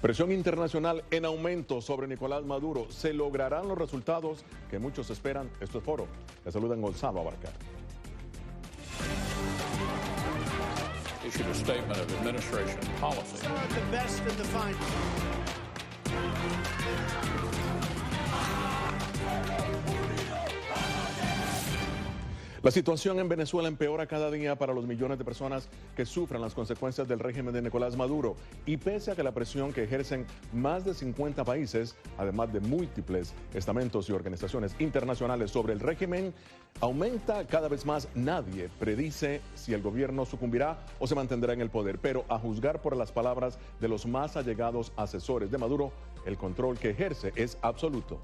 Presión internacional en aumento sobre Nicolás Maduro. ¿Se lograrán los resultados que muchos esperan? Esto es Foro. Les saludan Gonzalo Abarcar. Issued a statement of administration policy. The best and the finest. La situación en Venezuela empeora cada día para los millones de personas que sufren las consecuencias del régimen de Nicolás Maduro. Y pese a que la presión que ejercen más de 50 países, además de múltiples estamentos y organizaciones internacionales sobre el régimen, aumenta cada vez más, nadie predice si el gobierno sucumbirá o se mantendrá en el poder. Pero a juzgar por las palabras de los más allegados asesores de Maduro, el control que ejerce es absoluto.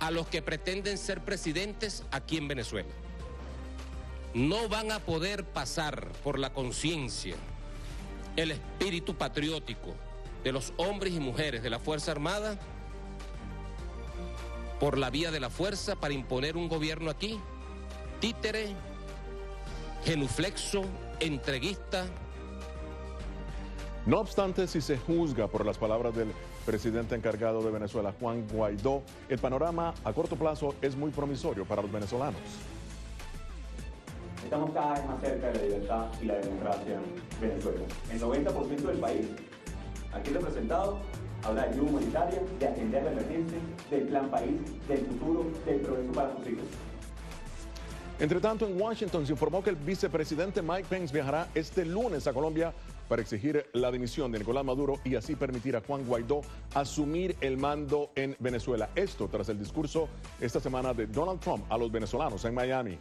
A los que pretenden ser presidentes aquí en Venezuela. No van a poder pasar por la conciencia, el espíritu patriótico de los hombres y mujeres de la Fuerza Armada por la vía de la fuerza para imponer un gobierno aquí, títere, genuflexo, entreguista. No obstante, si se juzga por las palabras del presidente encargado de Venezuela, Juan Guaidó, el panorama a corto plazo es muy promisorio para los venezolanos. Estamos cada vez más cerca de la libertad y la democracia en Venezuela. El 90% del país, aquí representado, habla de ayuda humanitaria, de atender la emergencia, del plan país, del futuro, del progreso para sus hijos. Entre tanto, en Washington se informó que el vicepresidente Mike Pence viajará este lunes a Colombia para exigir la dimisión de Nicolás Maduro y así permitir a Juan Guaidó asumir el mando en Venezuela. Esto tras el discurso esta semana de Donald Trump a los venezolanos en Miami.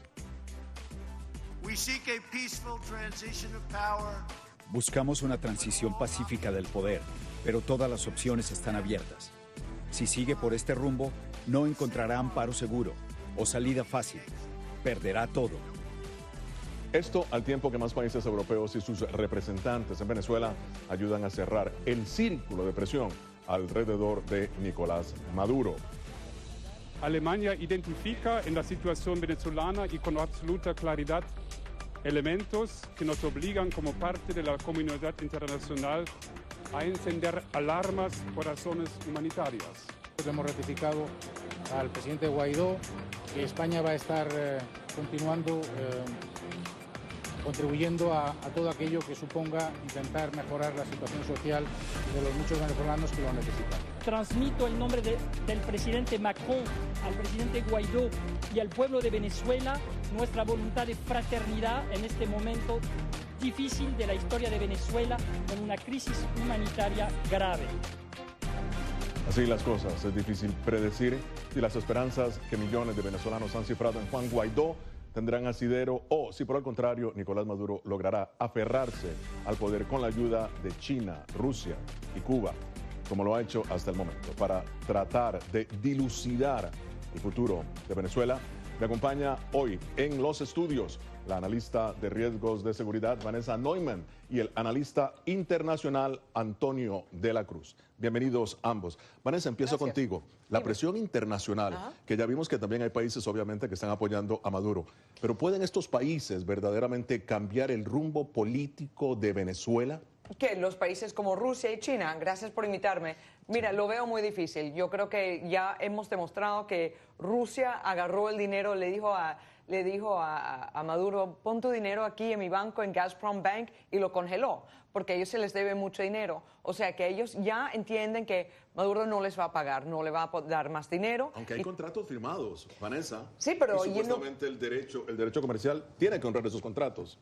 Buscamos una transición pacífica del poder, pero todas las opciones están abiertas. Si sigue por este rumbo, no encontrará amparo seguro o salida fácil. Perderá todo. Esto al tiempo que más países europeos y sus representantes en Venezuela ayudan a cerrar el círculo de presión alrededor de Nicolás Maduro. Alemania identifica en la situación venezolana y con absoluta claridad elementos que nos obligan como parte de la comunidad internacional a encender alarmas por razones humanitarias. Hemos ratificado al presidente Guaidó que España va a estar continuando contribuyendo a todo aquello que suponga intentar mejorar la situación social de los muchos venezolanos que lo necesitan. Transmito el nombre del presidente Macron al presidente Guaidó y al pueblo de Venezuela nuestra voluntad de fraternidad en este momento difícil de la historia de Venezuela con una crisis humanitaria grave. Así las cosas, es difícil predecir si las esperanzas que millones de venezolanos han cifrado en Juan Guaidó tendrán asidero o si por el contrario Nicolás Maduro logrará aferrarse al poder con la ayuda de China, Rusia y Cuba, como lo ha hecho hasta el momento. Para tratar de dilucidar el futuro de Venezuela, me acompaña hoy en los estudios la analista de riesgos de seguridad Vanessa Neumann y el analista internacional Antonio de la Cruz. Bienvenidos ambos. Vanessa, empiezo contigo. La presión internacional, que ya vimos que también hay países obviamente que están apoyando a Maduro, pero ¿pueden estos países verdaderamente cambiar el rumbo político de Venezuela? ¿Qué? Los países como Rusia y China, gracias por invitarme. Mira, lo veo muy difícil. Yo creo que ya hemos demostrado que Rusia agarró el dinero, le dijo a Maduro, pon tu dinero aquí en mi banco, en Gazprom Bank, y lo congeló, porque a ellos se les debe mucho dinero. O sea que ellos ya entienden que Maduro no les va a pagar, no le va a dar más dinero. Aunque hay contratos firmados, Vanessa. Sí, pero... Y supuestamente el derecho comercial tiene que honrar esos contratos.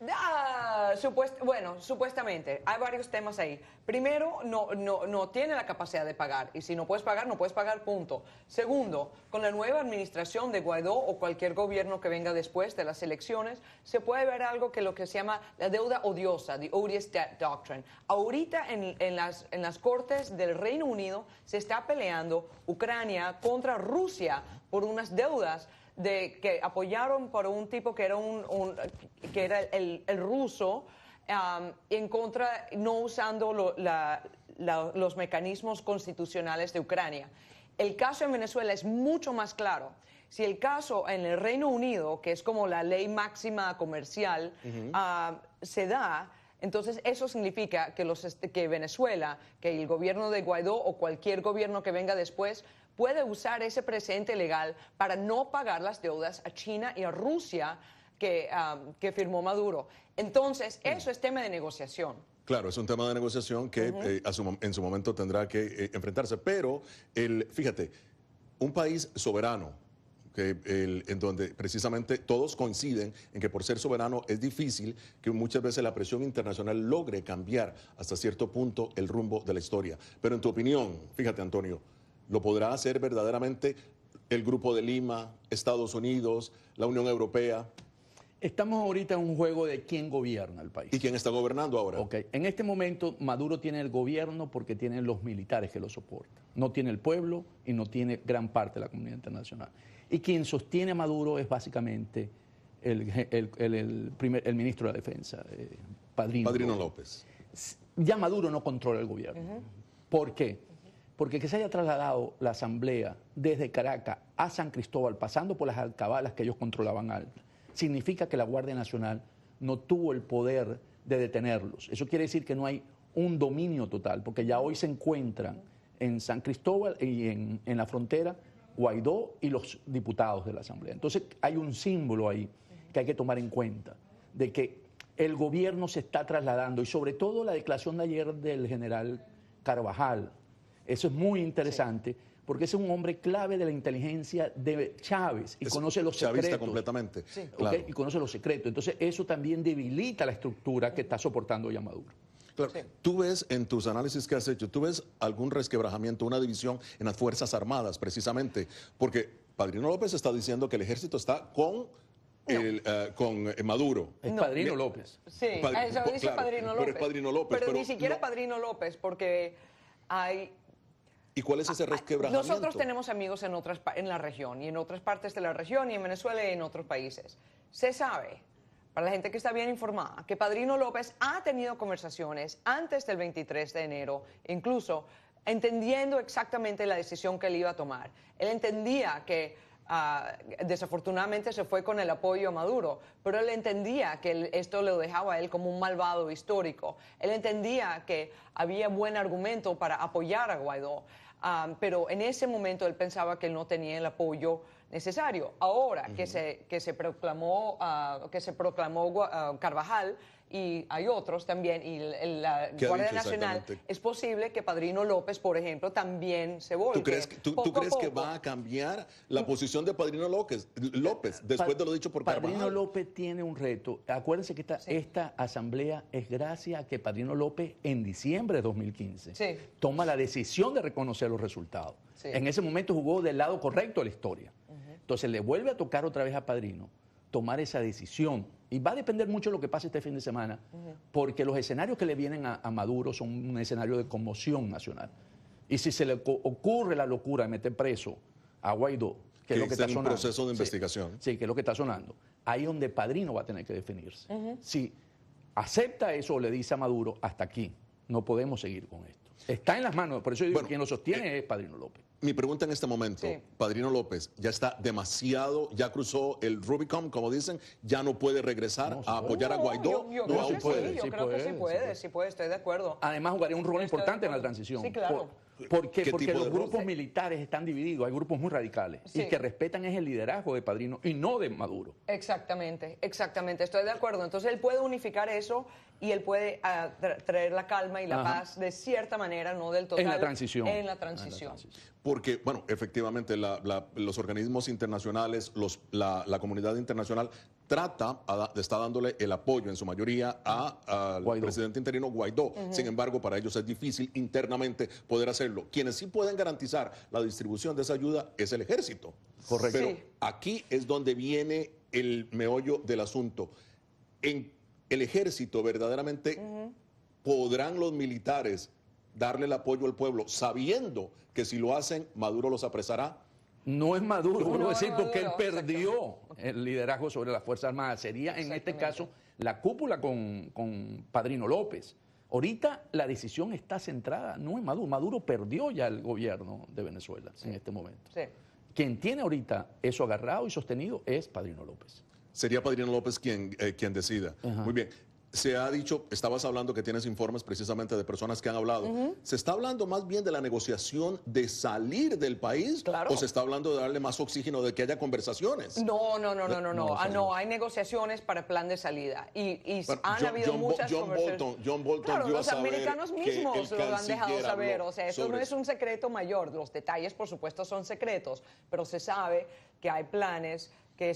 Bueno, supuestamente. Hay varios temas ahí. Primero, no tiene la capacidad de pagar. Y si no puedes pagar, punto. Segundo, con la nueva administración de Guaidó o cualquier gobierno que venga después de las elecciones, se puede ver algo que lo que se llama la deuda odiosa, the odious debt doctrine. Ahorita en las cortes del Reino Unido se está peleando Ucrania contra Rusia por unas deudas que apoyaron por un tipo que era el ruso, en contra, no usando los mecanismos constitucionales de Ucrania. El caso en Venezuela es mucho más claro. Si el caso en el Reino Unido, que es como la ley máxima comercial, se da, Entonces, eso significa que, que Venezuela, que el gobierno de Guaidó o cualquier gobierno que venga después puede usar ese precedente legal para no pagar las deudas a China y a Rusia que firmó Maduro. Entonces, eso es tema de negociación. Claro, es un tema de negociación que en su momento tendrá que enfrentarse. Pero, fíjate, un país soberano, en donde precisamente todos coinciden en que por ser soberano es difícil que muchas veces la presión internacional logre cambiar hasta cierto punto el rumbo de la historia. Pero en tu opinión, fíjate, Antonio, ¿lo podrá hacer verdaderamente el Grupo de Lima, Estados Unidos, la Unión Europea? Estamos ahorita en un juego de quién gobierna el país. ¿Y quién está gobernando ahora? Ok, en este momento Maduro tiene el gobierno porque tiene los militares que lo soportan. No tiene el pueblo y no tiene gran parte de la comunidad internacional. Y quien sostiene a Maduro es básicamente el ministro de la Defensa, Padrino López. Ya Maduro no controla el gobierno. ¿Por qué? Porque que se haya trasladado la asamblea desde Caracas a San Cristóbal, pasando por las alcabalas que ellos controlaban altas, significa que la Guardia Nacional no tuvo el poder de detenerlos. Eso quiere decir que no hay un dominio total, porque ya hoy se encuentran en San Cristóbal y en la frontera Guaidó y los diputados de la Asamblea. Entonces hay un símbolo ahí que hay que tomar en cuenta, de que el gobierno se está trasladando, y sobre todo la declaración de ayer del general Carvajal. Eso es muy interesante, porque ese es un hombre clave de la inteligencia de Chávez y conoce los secretos. Chavista completamente. Sí. Claro. Y conoce los secretos. Entonces eso también debilita la estructura que está soportando ya Maduro. Claro. Sí. Tú ves en tus análisis que has hecho, tú ves algún resquebrajamiento, una división en las Fuerzas Armadas, precisamente, porque Padrino López está diciendo que el ejército está con Maduro. Es Padrino López. Sí, eso dice claro, Padrino López. Pero es Padrino López. Pero ni siquiera Padrino López, porque hay... ¿Y cuál es ese resquebrajamiento? Nosotros tenemos amigos en la región, y en otras partes de la región, y en Venezuela y en otros países. Se sabe, para la gente que está bien informada, que Padrino López ha tenido conversaciones antes del 23 de enero, incluso entendiendo exactamente la decisión que él iba a tomar. Él entendía que desafortunadamente se fue con el apoyo a Maduro, pero él entendía que esto lo dejaba a él como un malvado histórico. Él entendía que había buen argumento para apoyar a Guaidó, pero en ese momento él pensaba que él no tenía el apoyo necesario. Ahora que se proclamó Carvajal, y hay otros también, y la Guardia Nacional, es posible que Padrino López, por ejemplo, también se volque. ¿Tú crees que va a cambiar la posición de Padrino López después de lo dicho por Carvajal? Padrino López tiene un reto. Acuérdense que esta asamblea es gracias a que Padrino López en diciembre de 2015 toma la decisión de reconocer los resultados. Sí. En ese momento jugó del lado correcto de la historia. Entonces le vuelve a tocar otra vez a Padrino tomar esa decisión. Y va a depender mucho de lo que pase este fin de semana, porque los escenarios que le vienen a Maduro son un escenario de conmoción nacional. Y si se le ocurre la locura de meter preso a Guaidó, que es lo que está sonando. Un proceso de investigación. Sí, que es lo que está sonando. Ahí es donde Padrino va a tener que definirse. Si acepta eso o le dice a Maduro, hasta aquí, no podemos seguir con esto. Está en las manos, por eso yo digo, quien lo sostiene es Padrino López. Mi pregunta en este momento, Padrino López, ya está demasiado, ya cruzó el Rubicon, como dicen, ya no puede regresar a apoyar a Guaidó. Yo creo que sí, yo creo que sí puede, estoy de acuerdo. Además jugaría un rol importante en la transición. Sí, claro. Porque los grupos militares están divididos, hay grupos muy radicales y que respetan es el liderazgo de Padrino y no de Maduro. Exactamente, estoy de acuerdo. Entonces él puede unificar eso y él puede traer la calma y la paz de cierta manera, no del total. En la transición. En la transición. Porque, bueno, efectivamente los organismos internacionales, la comunidad internacional está dándole el apoyo en su mayoría al presidente interino Guaidó. Sin embargo, para ellos es difícil internamente poder hacerlo. Quienes sí pueden garantizar la distribución de esa ayuda es el ejército. Correcto. Pero aquí es donde viene el meollo del asunto. En el ejército verdaderamente podrán los militares darle el apoyo al pueblo sabiendo que si lo hacen Maduro los apresará. No es Maduro, porque él perdió el liderazgo sobre las Fuerzas Armadas. Sería en este caso la cúpula con Padrino López. Ahorita la decisión está centrada, no en Maduro. Maduro perdió ya el gobierno de Venezuela en este momento. Quien tiene ahorita eso agarrado y sostenido es Padrino López. Sería Padrino López quien decida. Muy bien. se ha dicho, estabas hablando que tienes informes precisamente de personas que han hablado. ¿Se está hablando más bien de la negociación de salir del país? Claro. ¿O se está hablando de darle más oxígeno, de que haya conversaciones? No, hay negociaciones para el plan de salida. Y Bueno, han habido muchas conversaciones. John Bolton Claro, dio a los saber americanos que mismos el lo han dejado canciller saber. habló O sea, esto sobre no es un secreto mayor. Los detalles, por supuesto, son secretos, pero se sabe que hay planes que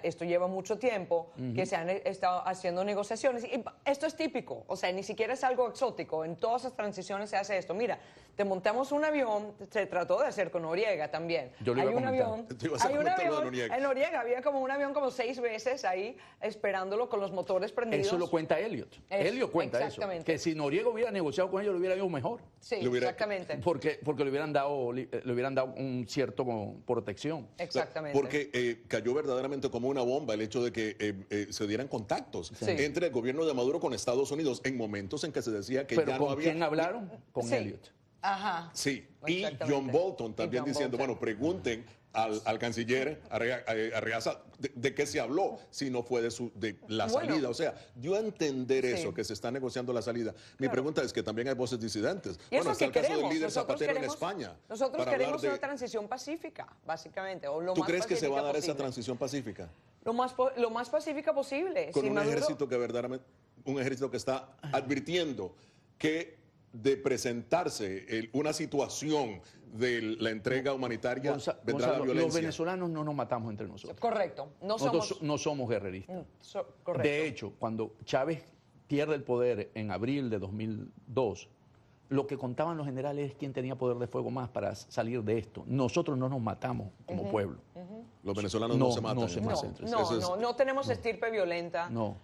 esto lleva mucho tiempo, que se han estado haciendo negociaciones. Y esto es típico, o sea, ni siquiera es algo exótico. En todas las transiciones se hace esto. Mira, te montamos un avión, se trató de hacer con Noriega también. Yo le iba a comentar. Hay un avión en Noriega, había como un avión como 6 veces ahí esperándolo con los motores prendidos. Eso lo cuenta Elliot. Elliot cuenta eso. Que si Noriega hubiera negociado con ellos, lo hubiera ido mejor. Sí, exactamente. Porque le hubieran dado un cierto protección. Exactamente. Porque cayó verdaderamente como una bomba el hecho de que se dieran contactos entre el gobierno de Maduro con Estados Unidos en momentos en que se decía que ¿Pero ya con no había... quién hablaron? Con Elliot. Ajá. Sí, y John Bolton también diciendo, bueno, pregunten al canciller Arreaza de qué se habló si no fue de la salida. O sea, dio a entender eso, que se está negociando la salida. Mi pregunta es que también hay voces disidentes. Y Bueno, está el caso del líder nosotros Zapatero queremos, en España. Nosotros queremos una transición pacífica, básicamente. O lo ¿Tú más crees que se va a dar pacífica esa transición pacífica? Lo más pacífica posible. Con si un Maduro... ejército que verdaderamente, un ejército que está advirtiendo que de presentarse una situación de la entrega humanitaria vendrá la violencia. Los venezolanos no nos matamos entre nosotros. Correcto. Nosotros no somos guerreristas. Correcto. De hecho, cuando Chávez pierde el poder en abril de 2002, lo que contaban los generales es quién tenía poder de fuego más para salir de esto. Nosotros no nos matamos como pueblo. Los venezolanos no se matan. No tenemos estirpe violenta. No.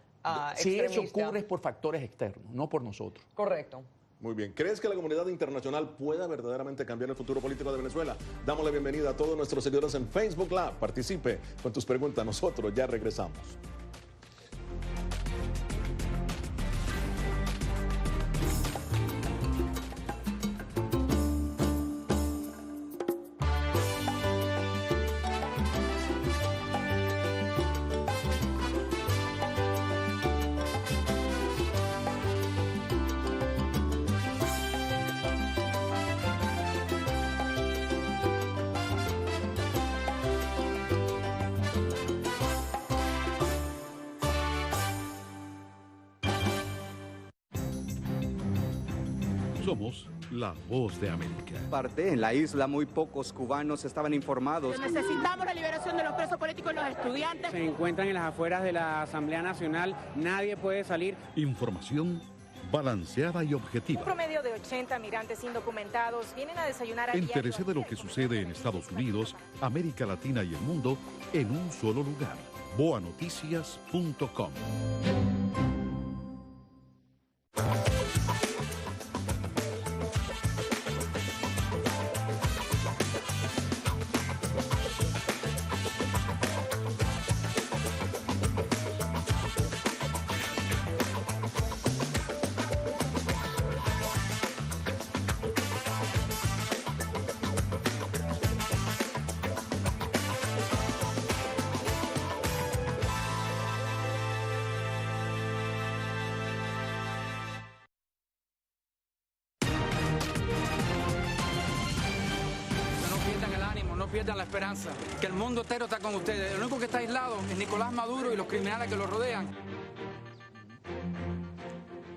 Si eso ocurre es por factores externos, no por nosotros. Correcto. Muy bien. ¿Crees que la comunidad internacional pueda verdaderamente cambiar el futuro político de Venezuela? Damos la bienvenida a todos nuestros seguidores en Facebook Live. Participe con tus preguntas. Nosotros ya regresamos. Somos la voz de América. En la isla muy pocos cubanos estaban informados. Necesitamos la liberación de los presos políticos y los estudiantes. Se encuentran en las afueras de la Asamblea Nacional, nadie puede salir. Información balanceada y objetiva. Un promedio de 80 migrantes indocumentados vienen a desayunar a Entérese de lo que sucede en Estados Unidos, América Latina y el mundo en un solo lugar. boanoticias.com. pierdan la esperanza, que el mundo entero está con ustedes. El único que está aislado es Nicolás Maduro y los criminales que lo rodean.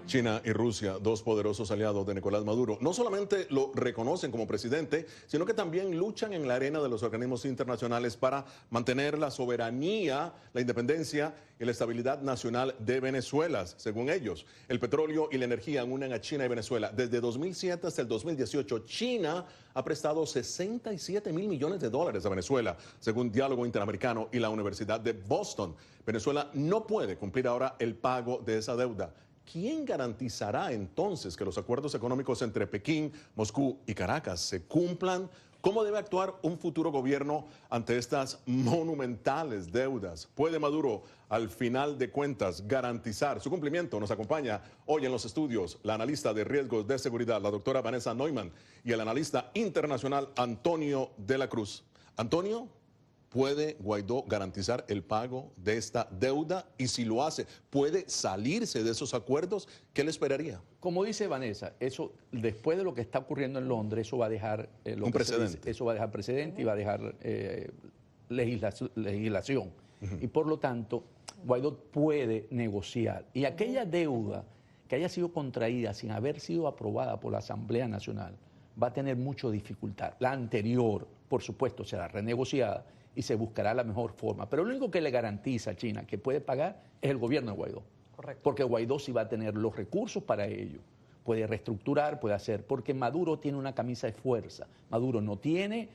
China y Rusia, dos poderosos aliados de Nicolás Maduro, no solamente lo reconocen como presidente, sino que también luchan en la arena de los organismos internacionales para mantener la soberanía, la independencia y la estabilidad nacional de Venezuela, según ellos. El petróleo y la energía unen a China y Venezuela. Desde 2007 hasta el 2018, China ha prestado 67 mil millones de dólares a Venezuela, según Diálogo Interamericano y la Universidad de Boston. Venezuela no puede cumplir ahora el pago de esa deuda. ¿Quién garantizará entonces que los acuerdos económicos entre Pekín, Moscú y Caracas se cumplan? ¿Cómo debe actuar un futuro gobierno ante estas monumentales deudas? ¿Puede Maduro, al final de cuentas, garantizar su cumplimiento? Nos acompaña hoy en los estudios la analista de riesgos de seguridad, la doctora Vanessa Neumann, y el analista internacional Antonio de la Cruz. Antonio, ¿Puede Guaidó garantizar el pago de esta deuda? Y si lo hace, ¿puede salirse de esos acuerdos? ¿Qué le esperaría? Como dice Vanessa, eso después de lo que está ocurriendo en Londres, eso va a dejar un precedente. Eso va a dejar precedente y va a dejar legislación. Y por lo tanto, Guaidó puede negociar. Y aquella deuda que haya sido contraída sin haber sido aprobada por la Asamblea Nacional va a tener mucha dificultad. La anterior, por supuesto, será renegociada y se buscará la mejor forma. Pero lo único que le garantiza a China que puede pagar es el gobierno de Guaidó. Correcto. Porque Guaidó sí va a tener los recursos para ello. Puede reestructurar, puede hacer, porque Maduro tiene una camisa de fuerza. Maduro no tiene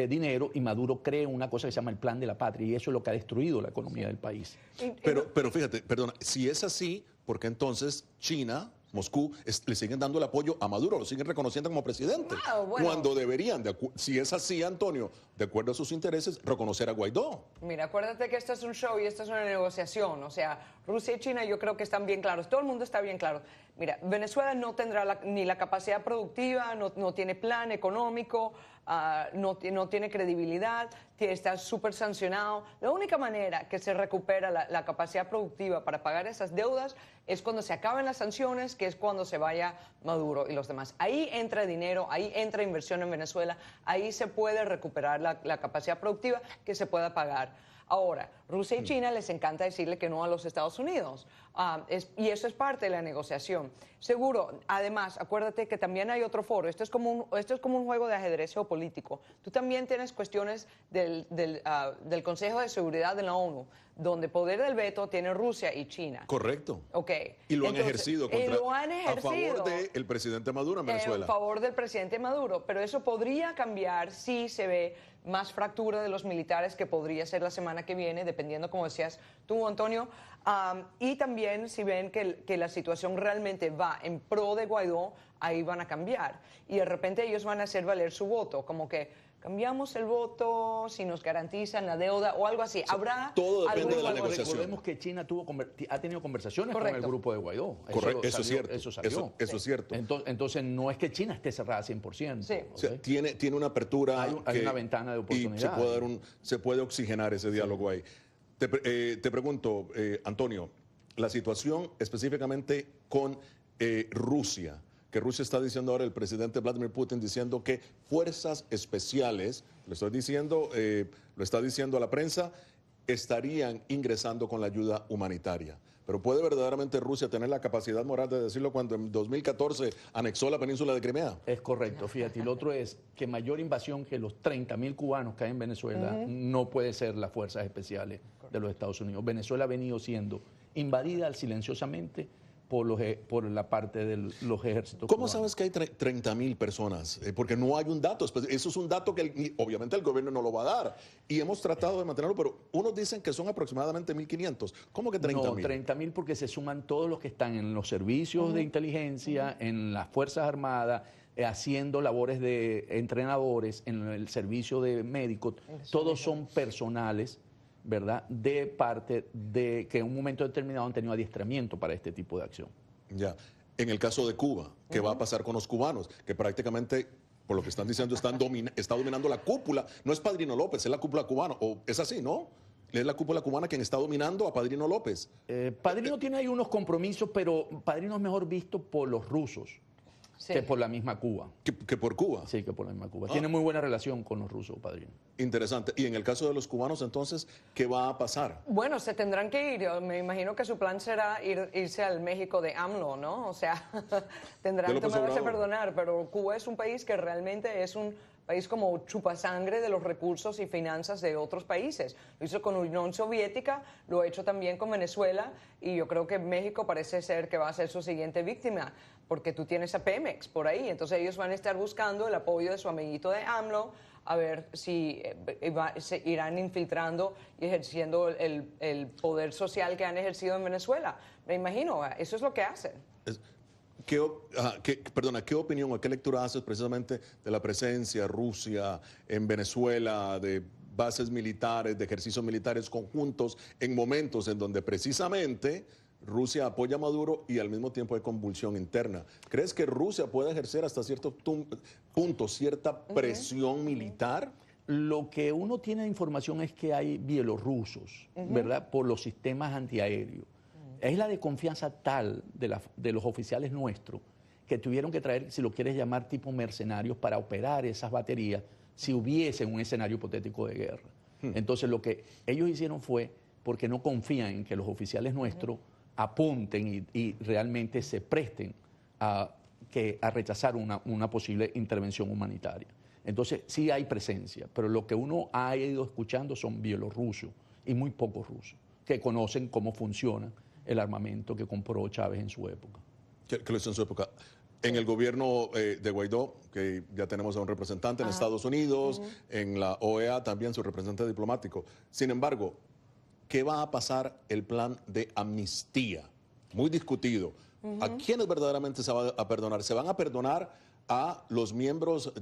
dinero y Maduro crea una cosa que se llama el Plan de la Patria y eso es lo que ha destruido la economía del país. Pero fíjate, perdona, si es así, ¿por qué entonces China, Moscú, le siguen dando el apoyo a Maduro, lo siguen reconociendo como presidente? Bueno. Cuando deberían, si es así, Antonio, de acuerdo a sus intereses, reconocer a Guaidó. Mira, acuérdate que esto es un show y esto es una negociación. O sea, Rusia y China yo creo que están bien claros. Todo el mundo está bien claro. Mira, Venezuela no tendrá ni la capacidad productiva, no tiene plan económico, no tiene credibilidad, está súper sancionado. La única manera que se recupera la capacidad productiva para pagar esas deudas es cuando se acaben las sanciones, que es cuando se vaya Maduro y los demás. Ahí entra dinero, ahí entra inversión en Venezuela, ahí se puede recuperar la capacidad productiva que se pueda pagar. Ahora, Rusia y China les encanta decirle que no a los Estados Unidos y eso es parte de la negociación. Seguro, además, acuérdate que también hay otro foro. Esto es como un juego de ajedrez geopolítico. Tú también tienes cuestiones del Consejo de Seguridad de la ONU, donde poder del veto tiene Rusia y China. Correcto. Ok. Y lo han ejercido a favor del presidente Maduro en Venezuela. A favor del presidente Maduro, pero eso podría cambiar si se ve más fractura de los militares, que podría ser la semana que viene, dependiendo, como decías tú, Antonio, y también si ven que la situación realmente va en pro de Guaidó, ahí van a cambiar. Y de repente ellos van a hacer valer su voto, como que cambiamos el voto si nos garantizan la deuda o algo así. Habrá todo depende de la negociación. Recordemos que China ha tenido conversaciones Correcto. con el grupo de Guaidó. Correcto, eso es cierto. Eso salió. Eso es cierto. Entonces no es que China esté cerrada 100%. Sí. O sea, tiene una apertura. Hay una ventana de oportunidad. Y se puede oxigenar ese diálogo ahí. Te pregunto, Antonio, la situación específicamente con Rusia, que Rusia está diciendo ahora, el presidente Vladimir Putin diciendo que fuerzas especiales, lo está diciendo a la prensa, estarían ingresando con la ayuda humanitaria. Pero ¿puede verdaderamente Rusia tener la capacidad moral de decirlo cuando en 2014 anexó la península de Crimea? Es correcto, fíjate. Y lo otro es que mayor invasión que los 30.000 cubanos que hay en Venezuela no puede ser las fuerzas especiales de los Estados Unidos. Venezuela ha venido siendo invadida silenciosamente por la parte de los ejércitos ¿Cómo cubanos. sabes que hay 30.000 personas? Porque no hay un dato. Eso es un dato que obviamente el gobierno no lo va a dar. Y hemos tratado de mantenerlo, pero unos dicen que son aproximadamente 1.500. ¿Cómo que 30.000? No, 30.000 porque se suman todos los que están en los servicios de inteligencia, en las Fuerzas Armadas, haciendo labores de entrenadores, en el servicio de médicos. Todos son personales, ¿verdad?, de parte de que en un momento determinado han tenido adiestramiento para este tipo de acción. Ya. En el caso de Cuba, ¿qué va a pasar con los cubanos? Que prácticamente, por lo que están diciendo, está dominando la cúpula. No es Padrino López, es la cúpula cubana. O es así, ¿no? Es la cúpula cubana quien está dominando a Padrino López. Padrino tiene ahí unos compromisos, pero Padrino es mejor visto por los rusos. Sí. Que por la misma Cuba. ¿Que por Cuba? Sí, que por la misma Cuba. Tiene muy buena relación con los rusos, Padrino. Interesante. Y en el caso de los cubanos, entonces, ¿qué va a pasar? Bueno, se tendrán que ir. Yo me imagino que su plan será irse al México de AMLO, ¿no? O sea, tendrán que perdonar, pero Cuba es un país que realmente es un país como chupasangre de los recursos y finanzas de otros países. Lo hizo con la Unión Soviética, lo ha hecho también con Venezuela, y yo creo que México parece ser que va a ser su siguiente víctima, porque tú tienes a Pemex por ahí, entonces ellos van a estar buscando el apoyo de su amiguito de AMLO, a ver si se irán infiltrando y ejerciendo el poder social que han ejercido en Venezuela. Me imagino, eso es lo que hacen. ¿Qué opinión o qué lectura haces precisamente de la presencia de Rusia en Venezuela, de bases militares, de ejercicios militares conjuntos, en momentos en donde precisamente Rusia apoya a Maduro y al mismo tiempo hay convulsión interna? ¿Crees que Rusia puede ejercer hasta cierto punto cierta presión militar? Lo que uno tiene de información es que hay bielorrusos, ¿verdad? Por los sistemas antiaéreos. Es la desconfianza tal de los oficiales nuestros que tuvieron que traer, si lo quieres llamar, tipo mercenarios para operar esas baterías si hubiese un escenario hipotético de guerra. Entonces lo que ellos hicieron fue, porque no confían en que los oficiales nuestros apunten y realmente se presten a rechazar una posible intervención humanitaria. Entonces sí hay presencia, pero lo que uno ha ido escuchando son bielorrusos y muy pocos rusos que conocen cómo funciona el armamento que compró Chávez en su época. ¿Qué lo hizo en su época? En el gobierno de Guaidó, que ya tenemos a un representante en Estados Unidos, en la OEA también su representante diplomático. Sin embargo, ¿qué va a pasar el plan de amnistía? Muy discutido. ¿A quiénes verdaderamente se va a perdonar? ¿Se van a perdonar a los miembros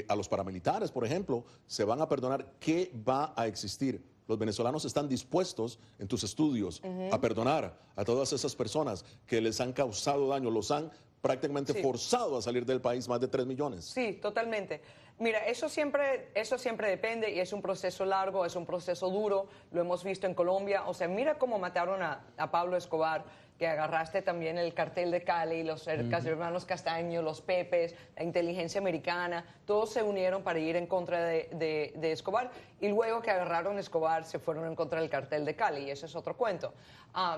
a los paramilitares, por ejemplo? ¿Se van a perdonar? ¿Qué va a existir? Los venezolanos están dispuestos, en tus estudios, a perdonar a todas esas personas que les han causado daño, los han prácticamente forzado a salir del país, más de 3 millones. Sí, totalmente. Mira, eso siempre depende y es un proceso largo, es un proceso duro, lo hemos visto en Colombia. O sea, mira cómo mataron a Pablo Escobar, que agarraste también el cartel de Cali, los hermanos Castaño, los Pepes, la inteligencia americana, todos se unieron para ir en contra de Escobar, y luego que agarraron a Escobar se fueron en contra del cartel de Cali, y eso es otro cuento.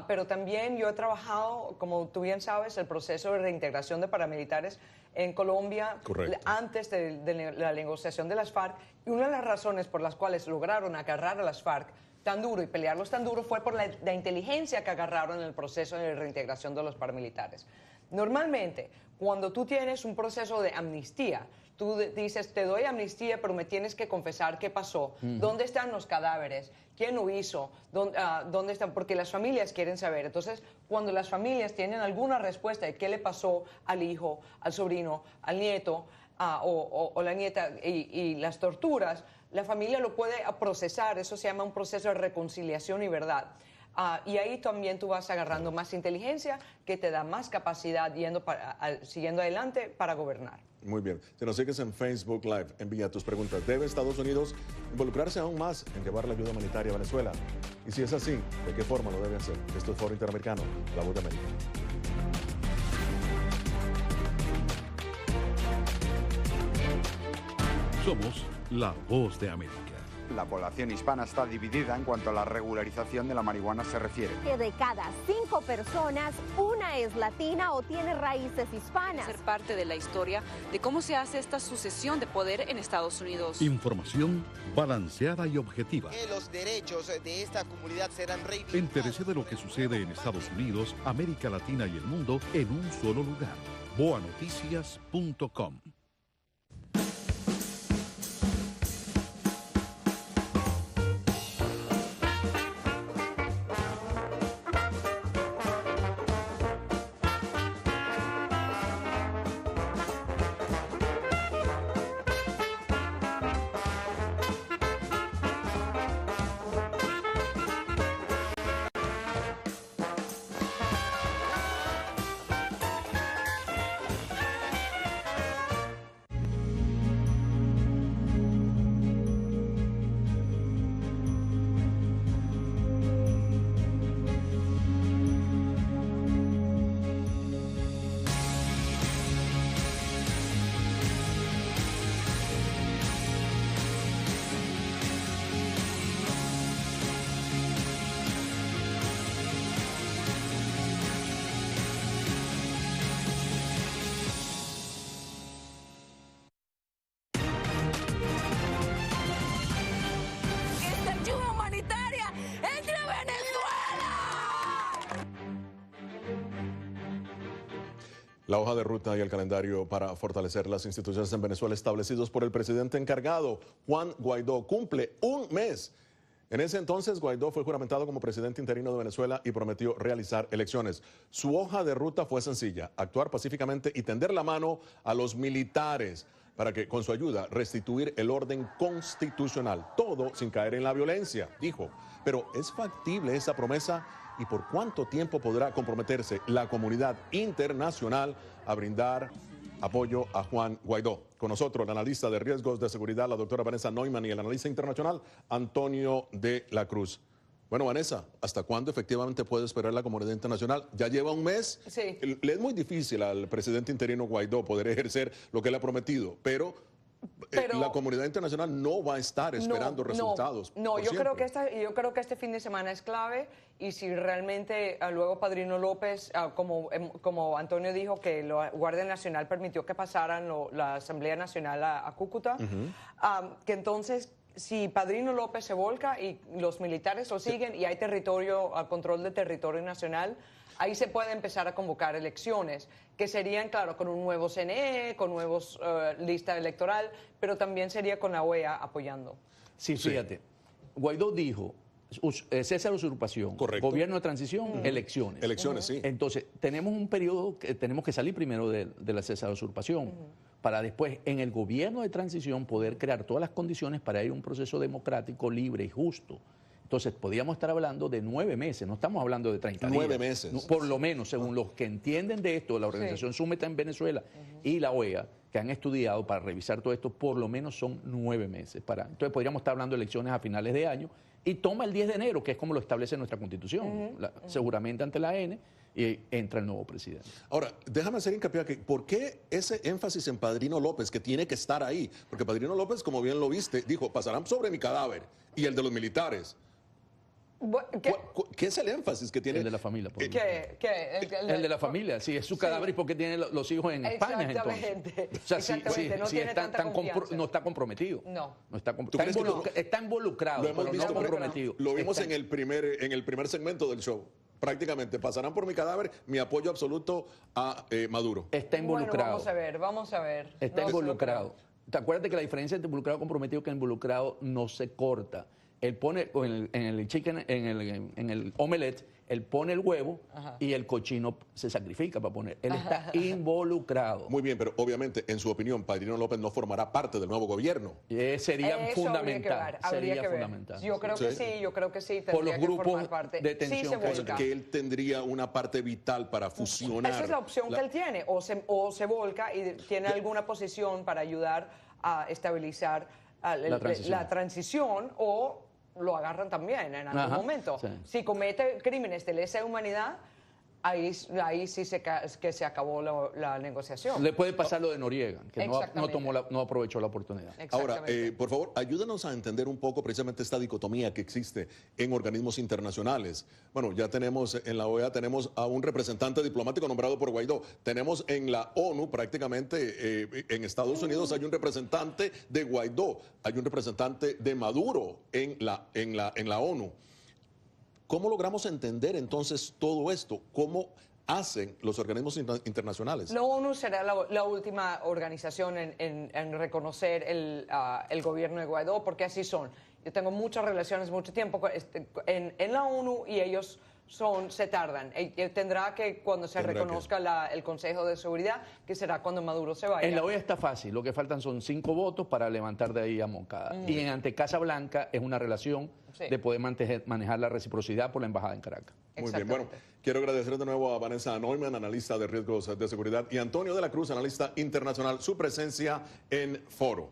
Pero también yo he trabajado, como tú bien sabes, el proceso de reintegración de paramilitares en Colombia. Correcto. Antes de la negociación de las FARC, y una de las razones por las cuales lograron agarrar a las FARC tan duro y pelearlos tan duro fue por la inteligencia que agarraron en el proceso de reintegración de los paramilitares. Normalmente, cuando tú tienes un proceso de amnistía, tú dices, te doy amnistía, pero me tienes que confesar qué pasó, dónde están los cadáveres, quién lo hizo, dónde están, porque las familias quieren saber. Entonces, cuando las familias tienen alguna respuesta de qué le pasó al hijo, al sobrino, al nieto o la nieta y las torturas, la familia lo puede procesar. Eso se llama un proceso de reconciliación y verdad. Y ahí también tú vas agarrando más inteligencia que te da más capacidad siguiendo adelante para gobernar. Muy bien. Si nos sigues en Facebook Live, envía tus preguntas. ¿Debe Estados Unidos involucrarse aún más en llevar la ayuda humanitaria a Venezuela? Y si es así, ¿de qué forma lo debe hacer? Esto es Foro Interamericano, La Voz de América. Somos La Voz de América. La población hispana está dividida en cuanto a la regularización de la marihuana se refiere. Que de cada 5 personas, una es latina o tiene raíces hispanas. Ser parte de la historia de cómo se hace esta sucesión de poder en Estados Unidos. Información balanceada y objetiva. Que los derechos de esta comunidad serán reivindicados. Entérese de lo que sucede en Estados Unidos, América Latina y el mundo en un solo lugar. boanoticias.com. La hoja de ruta y el calendario para fortalecer las instituciones en Venezuela establecidos por el presidente encargado, Juan Guaidó, cumple un mes. En ese entonces, Guaidó fue juramentado como presidente interino de Venezuela y prometió realizar elecciones. Su hoja de ruta fue sencilla: actuar pacíficamente y tender la mano a los militares para que, con su ayuda, restituir el orden constitucional. Todo sin caer en la violencia, dijo. Pero ¿es factible esa promesa? ¿Y por cuánto tiempo podrá comprometerse la comunidad internacional a brindar apoyo a Juan Guaidó. Con nosotros, la analista de riesgos de seguridad, la doctora Vanessa Neumann, y el analista internacional, Antonio de la Cruz. Bueno, Vanessa, ¿hasta cuándo efectivamente puede esperar la comunidad internacional? Ya lleva un mes. Sí. Le es muy difícil al presidente interino Guaidó poder ejercer lo que él ha prometido, pero la comunidad internacional no va a estar esperando resultados. No, yo creo que este fin de semana es clave, y si realmente luego Padrino López, como Antonio dijo, que la Guardia Nacional permitió que pasaran la Asamblea Nacional a Cúcuta, que entonces, si Padrino López se volca y los militares lo siguen y hay control de territorio nacional, ahí se puede empezar a convocar elecciones, que serían, claro, con un nuevo CNE, con nuevos lista electoral, pero también sería con la OEA apoyando. Sí, fíjate. Guaidó dijo, cesa la usurpación, correcto, gobierno de transición, elecciones. Elecciones, sí. Entonces, tenemos un periodo que tenemos que salir primero de la cesa de la usurpación, para después, en el gobierno de transición, poder crear todas las condiciones para ir a un proceso democrático, libre y justo. Entonces, podríamos estar hablando de 9 meses, no estamos hablando de 30 días. 9 meses. No, por lo menos, según los que entienden de esto, la Organización Súmeta en Venezuela y la OEA, que han estudiado para revisar todo esto, por lo menos son 9 meses. Entonces, podríamos estar hablando de elecciones a finales de año, y toma el 10 de enero, que es como lo establece nuestra Constitución, seguramente ante la AN, y entra el nuevo presidente. Ahora, déjame hacer hincapié aquí. ¿Por qué ese énfasis en Padrino López, que tiene que estar ahí? Porque Padrino López, como bien lo viste, dijo, pasarán sobre mi cadáver y el de los militares. ¿Qué es el énfasis que tiene? El de la familia. ¿Qué? El de la familia, sí, es su cadáver, y porque tiene los hijos en España, exactamente. Entonces. O sea, sí, no está comprometido. No. Está involucrado, pero no comprometido. Lo vimos en el primer segmento del show. Prácticamente, pasarán por mi cadáver, mi apoyo absoluto a Maduro. Está involucrado. Bueno, vamos a ver. Está involucrado. ¿Te acuerdas que la diferencia entre involucrado y comprometido es que el involucrado no se corta? Él pone en el omelette, él pone el huevo y el cochino se sacrifica para poner. Él está involucrado. Muy bien, pero obviamente, en su opinión, Padrino López no formará parte del nuevo gobierno. Sería fundamental. Yo creo que sí. Por los grupos de tensión. Que él tendría una parte vital para fusionar. Esa es la opción que él tiene. O se volca y tiene alguna posición para ayudar a estabilizar la transición, o lo agarran también en algún momento. Sí. Si comete crímenes de lesa humanidad, ahí sí que se acabó la negociación. Le puede pasar lo de Noriega, que no aprovechó la oportunidad. Ahora, por favor, ayúdenos a entender un poco precisamente esta dicotomía que existe en organismos internacionales. Bueno, ya tenemos en la OEA, tenemos a un representante diplomático nombrado por Guaidó. Tenemos en la ONU, prácticamente en Estados Unidos, hay un representante de Guaidó, hay un representante de Maduro en la ONU. ¿Cómo logramos entender entonces todo esto? ¿Cómo hacen los organismos internacionales? La ONU será la última organización en reconocer el gobierno de Guaidó, porque así son. Yo tengo muchas relaciones, mucho tiempo en la ONU, y ellos se tardan. Tendrá que, cuando se reconozca el Consejo de Seguridad, que será cuando Maduro se vaya. En la OEA está fácil, lo que faltan son 5 votos para levantar de ahí a Moncada. Y ante Casa Blanca es una relación de poder manejar la reciprocidad por la embajada en Caracas. Muy bien, bueno, quiero agradecer de nuevo a Vanessa Neumann, analista de riesgos de seguridad, y Antonio de la Cruz, analista internacional, su presencia en Foro.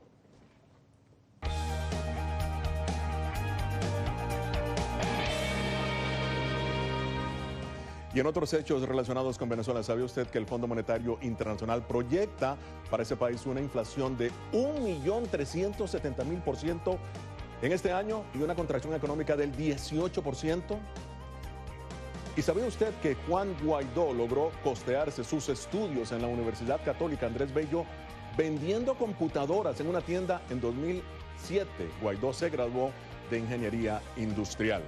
Y en otros hechos relacionados con Venezuela, ¿sabe usted que el Fondo Monetario Internacional proyecta para ese país una inflación de 1.370.000% en este año y una contracción económica del 18%? ¿Y sabía usted que Juan Guaidó logró costearse sus estudios en la Universidad Católica Andrés Bello vendiendo computadoras en una tienda en 2007? Guaidó se graduó de Ingeniería Industrial.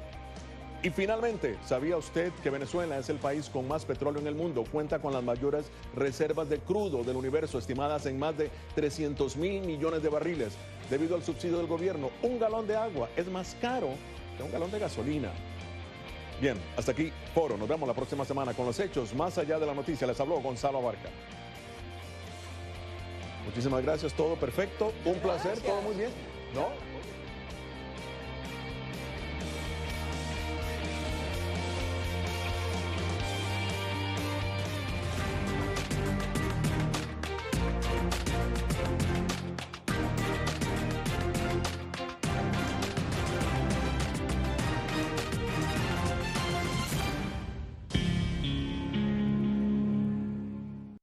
Y finalmente, ¿sabía usted que Venezuela es el país con más petróleo en el mundo? Cuenta con las mayores reservas de crudo del universo, estimadas en más de 300.000 millones de barriles. Debido al subsidio del gobierno, un galón de agua es más caro que un galón de gasolina. Bien, hasta aquí Foro. Nos vemos la próxima semana con los hechos más allá de la noticia. Les habló Gonzalo Abarca. Muchísimas gracias, todo perfecto. Un placer, todo muy bien. ¿No?